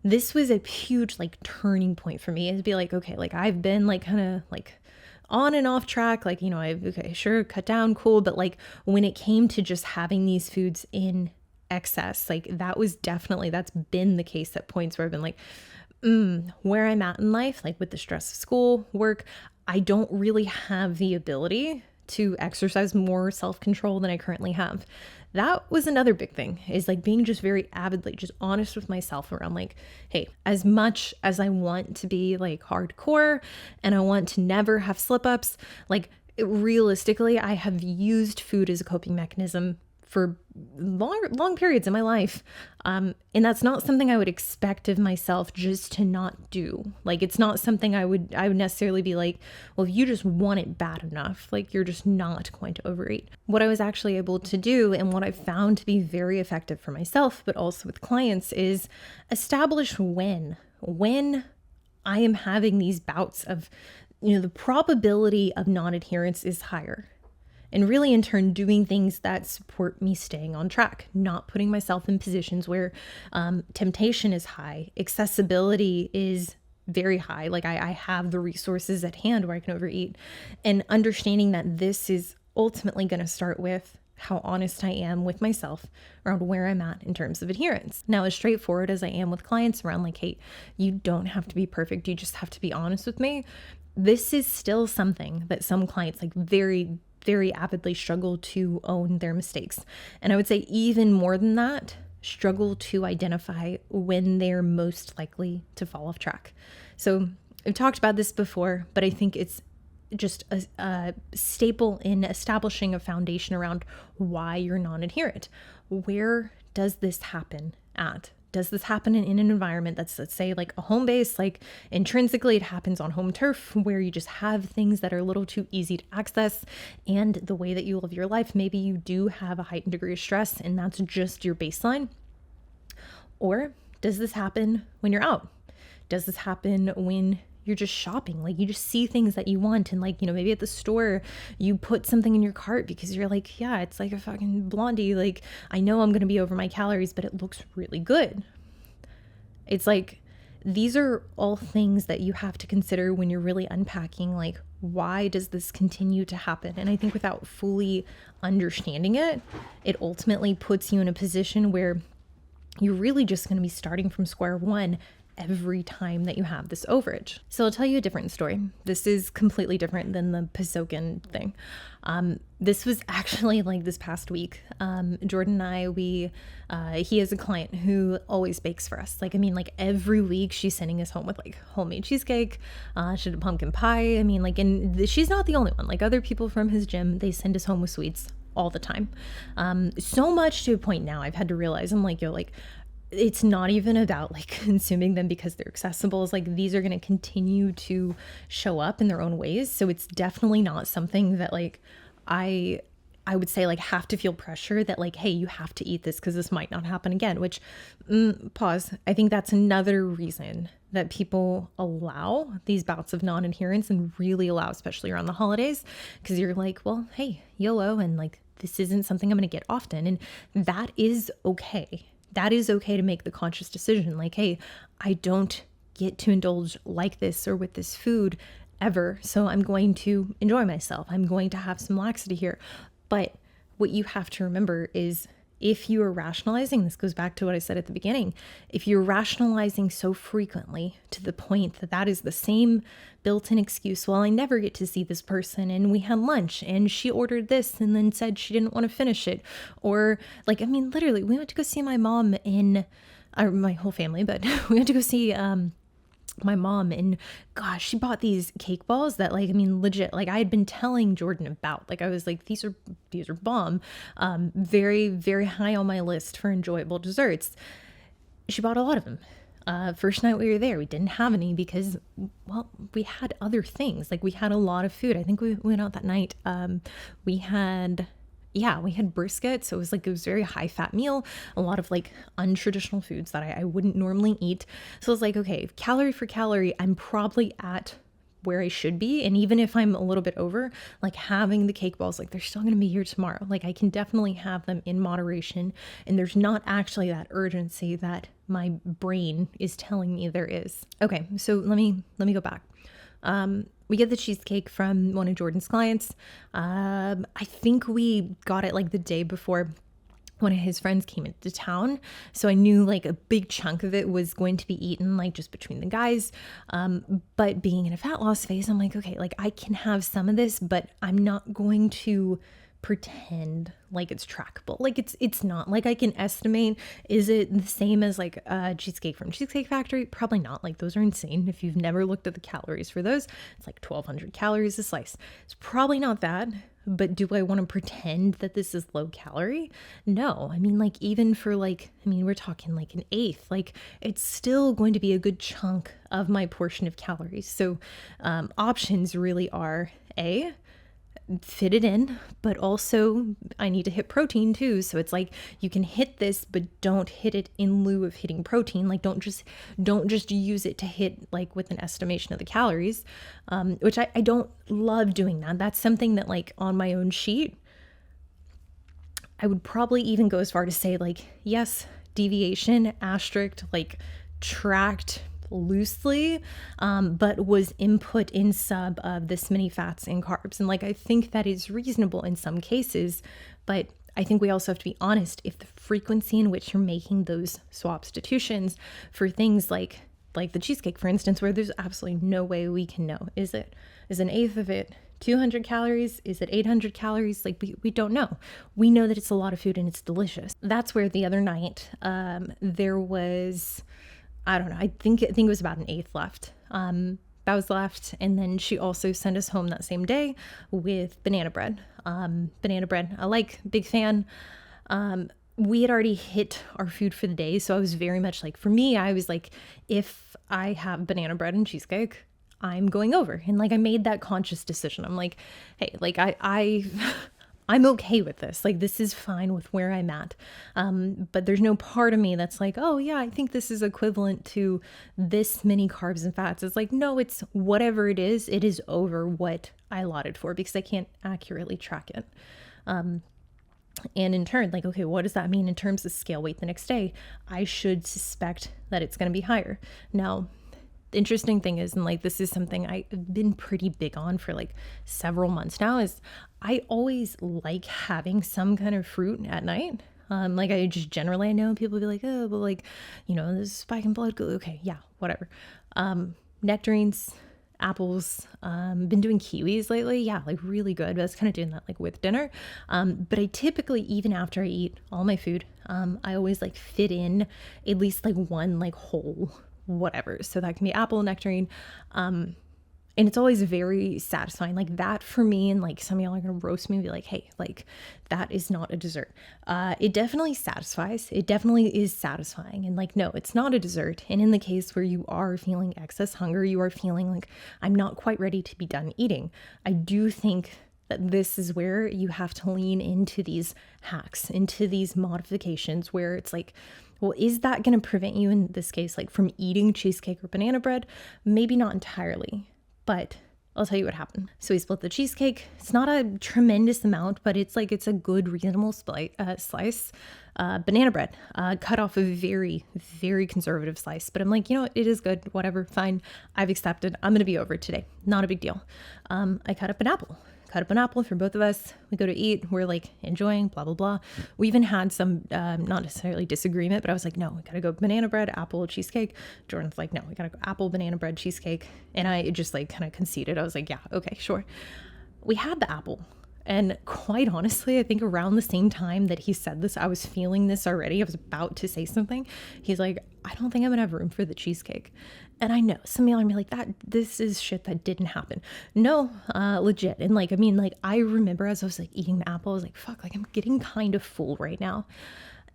this was a huge like turning point for me, is be like, okay, like I've been like kind of like on and off track, like, I've, okay, sure, cut down, cool. But like when it came to just having these foods in excess, like that's been the case at points where I've been like, where I'm at in life, like with the stress of school, work, I don't really have the ability to exercise more self-control than I currently have. That was another big thing, is like being just very avidly just honest with myself around like, hey, as much as I want to be like hardcore and I want to never have slip-ups, like realistically, I have used food as a coping mechanism for long periods in my life. And that's not something I would expect of myself just to not do. Like, it's not something I would necessarily be like, well, if you just want it bad enough, like you're just not going to overeat. What I was actually able to do, and what I found to be very effective for myself, but also with clients, is establish when I am having these bouts of, the probability of non-adherence is higher. And really, in turn, doing things that support me staying on track, not putting myself in positions where temptation is high, accessibility is very high. Like I have the resources at hand where I can overeat, and understanding that this is ultimately going to start with how honest I am with myself around where I'm at in terms of adherence. Now, as straightforward as I am with clients around like, hey, you don't have to be perfect. You just have to be honest with me. This is still something that some clients like very, very avidly struggle to own their mistakes. And I would say even more than that, struggle to identify when they're most likely to fall off track. So I've talked about this before, but I think it's just a staple in establishing a foundation around why you're non-adherent. Where does this happen at? Does this happen in an environment that's, let's say, like a home base? Like intrinsically, it happens on home turf where you just have things that are a little too easy to access, and the way that you live your life, maybe you do have a heightened degree of stress and that's just your baseline. Or does this happen when you're out? Does this happen when you're just shopping? Like you just see things that you want, and like, maybe at the store you put something in your cart because you're like, yeah, it's like a fucking Blondie. Like I know I'm going to be over my calories, but it looks really good. It's like, these are all things that you have to consider when you're really unpacking, like, why does this continue to happen? And I think without fully understanding it, it ultimately puts you in a position where you're really just going to be starting from square one every time that you have this overage. So I'll tell you a different story. This is completely different than the Pasokin thing. This was actually like this past week. Jordan and I, he has a client who always bakes for us. Like, every week she's sending us home with like homemade cheesecake. She did a pumpkin pie. And she's not the only one. Like other people from his gym, they send us home with sweets all the time. So much to a point now I've had to realize, I'm like, it's not even about like consuming them because they're accessible. It's like, these are going to continue to show up in their own ways. So it's definitely not something that like I would say like have to feel pressure that like, hey, you have to eat this because this might not happen again, which pause. I think that's another reason that people allow these bouts of non-adherence, and really allow, especially around the holidays, because you're like, well, hey, YOLO, and like, this isn't something I'm going to get often. And that is okay. That is okay to make the conscious decision. Like, hey, I don't get to indulge like this or with this food ever. So I'm going to enjoy myself. I'm going to have some laxity here. But what you have to remember is, if you are rationalizing, this goes back to what I said at the beginning, if you're rationalizing so frequently to the point that that is the same built-in excuse, well, I never get to see this person, and we had lunch and she ordered this and then said she didn't want to finish it. Or like, literally, we went to go see my mom my whole family, but we went to go see my mom, and gosh, she bought these cake balls that like, legit, like I had been telling Jordan about, like I was like, these are bomb, very, very high on my list for enjoyable desserts. She bought a lot of them. First night we were there, we didn't have any because, well, we had other things. Like we had a lot of food. I think we went out that night. We had brisket. So it was very high fat meal, a lot of like untraditional foods that I wouldn't normally eat. So I was like, okay, calorie for calorie, I'm probably at where I should be. And even if I'm a little bit over, like having the cake balls, like they're still going to be here tomorrow. Like I can definitely have them in moderation. And there's not actually that urgency that my brain is telling me there is. Okay, so let me go back. We get the cheesecake from one of Jordan's clients. I think we got it like the day before one of his friends came into town. So I knew like a big chunk of it was going to be eaten like just between the guys. But being in a fat loss phase, I'm like, okay, like I can have some of this, but I'm not going to pretend like it's trackable. Like it's not. Like I can estimate, is it the same as like a cheesecake from Cheesecake Factory? Probably not. Like those are insane. If you've never looked at the calories for those, it's like 1,200 calories a slice. It's probably not that. But do I want to pretend that this is low calorie? No. I mean, like even for like, I mean, we're talking like an eighth, like it's still going to be a good chunk of my portion of calories. So options really are fit it in, but also I need to hit protein too. So it's like you can hit this, but don't hit it in lieu of hitting protein. Like don't just use it to hit like with an estimation of the calories, which I don't love doing that. That's something that like on my own sheet, I would probably even go as far to say like, yes, deviation, asterisk, like tracked loosely, but was input in sub of this many fats and carbs. And like, I think that is reasonable in some cases, but I think we also have to be honest if the frequency in which you're making those substitutions for things like the cheesecake, for instance, where there's absolutely no way we can know, is an eighth of it 200 calories? Is it 800 calories? Like we don't know. We know that it's a lot of food and it's delicious. That's where the other night, there was, I don't know, I think it was about an eighth left. That was left. And then she also sent us home that same day with banana bread. Banana bread, I like, big fan. We had already hit our food for the day. So I was very much like, for me, I was like, if I have banana bread and cheesecake, I'm going over. And like, I made that conscious decision. I'm like, hey, like I'm okay with this. Like, this is fine with where I'm at. But there's no part of me that's like, oh yeah, I think this is equivalent to this many carbs and fats. It's like, no, it's whatever it is over what I allotted for because I can't accurately track it. And in turn, like, okay, what does that mean in terms of scale weight the next day? I should suspect that it's going to be higher. Now, the interesting thing is, and like this is something I've been pretty big on for like several months now, is I always like having some kind of fruit at night. Like I just generally, I know people be like, oh, but like, you know, this spike in blood. Okay, yeah, whatever. Nectarines, apples, been doing kiwis lately. Yeah, like really good. I was kind of doing that like with dinner. But I typically, even after I eat all my food, I always like fit in at least like one like whole whatever. So that can be apple, nectarine. And it's always very satisfying. Like that for me, and like some of y'all are going to roast me and be like, hey, like that is not a dessert. It definitely satisfies. It definitely is satisfying. And like, no, it's not a dessert. And in the case where you are feeling excess hunger, you are feeling like I'm not quite ready to be done eating. I do think that this is where you have to lean into these hacks, into these modifications where it's like, well, is that going to prevent you in this case, like from eating cheesecake or banana bread? Maybe not entirely, but I'll tell you what happened. So we split the cheesecake. It's not a tremendous amount, but it's like, it's a good, reasonable slice. Banana bread, cut off a very, very conservative slice, but I'm like, you know what? It is good. Whatever. Fine. I've accepted. I'm going to be over today. Not a big deal. I cut up an apple for both of us. We go to eat. We're like enjoying, blah, blah, blah. We even had some, not necessarily disagreement, but I was like, no, we got to go banana bread, apple, cheesecake. Jordan's like, no, we got to go apple, banana bread, cheesecake. And I just like kind of conceded. I was like, yeah, okay, sure. We had the apple. And quite honestly, I think around the same time that he said this, I was feeling this already. I was about to say something. He's like, I don't think I'm gonna have room for the cheesecake. And I know some of y'all are like, this is shit that didn't happen. No, legit. And like, I mean, like I remember as I was like eating the apple, I was like, fuck, like I'm getting kind of full right now.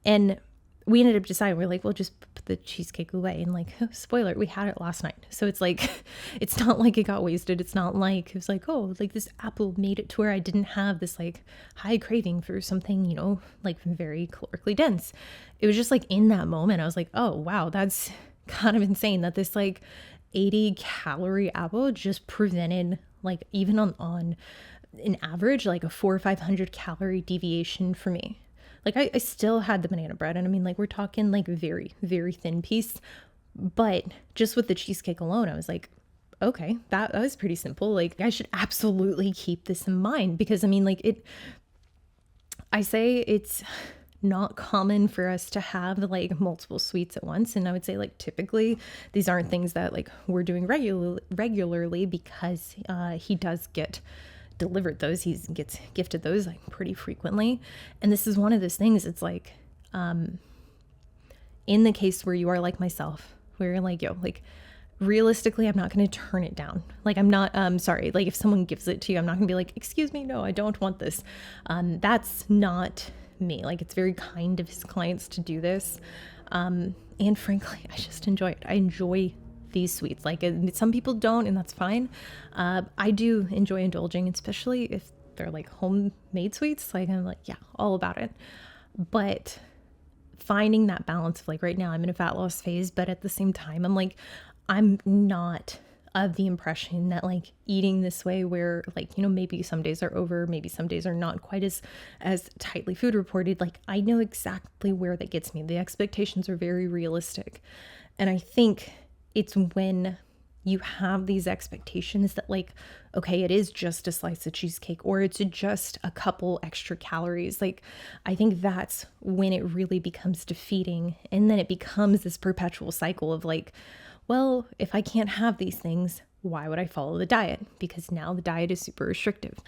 And we ended up deciding, we're like, we'll just put the cheesecake away. And like, spoiler, we had it last night. So it's like, it's not like it got wasted. It's not like, it was like, oh, like this apple made it to where I didn't have this like high craving for something, you know, like very calorically dense. It was just like in that moment, I was like, oh, wow, that's kind of insane that this like 80 calorie apple just prevented like even on an average, like a 400 or 500 calorie deviation for me. Like I still had the banana bread, and I mean, like, we're talking like very, very thin piece. But just with the cheesecake alone, I was like, okay, that was pretty simple. Like, I should absolutely keep this in mind because I mean, like, I say it's not common for us to have like multiple sweets at once. And I would say, like, typically these aren't things that like we're doing regularly because he does get delivered those. He gets gifted those like pretty frequently. And this is one of those things, it's like, in the case where you are like myself, where you're like, yo, like, realistically, I'm not going to turn it down. Like, I'm not, sorry, like if someone gives it to you, I'm not gonna be like, excuse me, no, I don't want this. That's not me. Like, it's very kind of his clients to do this. And frankly, I just enjoy it. I enjoy these sweets. Like, some people don't, and that's fine. I do enjoy indulging, especially if they're like homemade sweets. Like, I'm like, yeah, all about it. But finding that balance of like, right now I'm in a fat loss phase, but at the same time, I'm like, I'm not of the impression that like eating this way where like, you know, maybe some days are over, maybe some days are not quite as tightly food reported. Like, I know exactly where that gets me. The expectations are very realistic. And I think it's when you have these expectations that like, okay, it is just a slice of cheesecake or it's just a couple extra calories. Like, I think that's when it really becomes defeating. And then it becomes this perpetual cycle of like, well, if I can't have these things, why would I follow the diet? Because now the diet is super restrictive.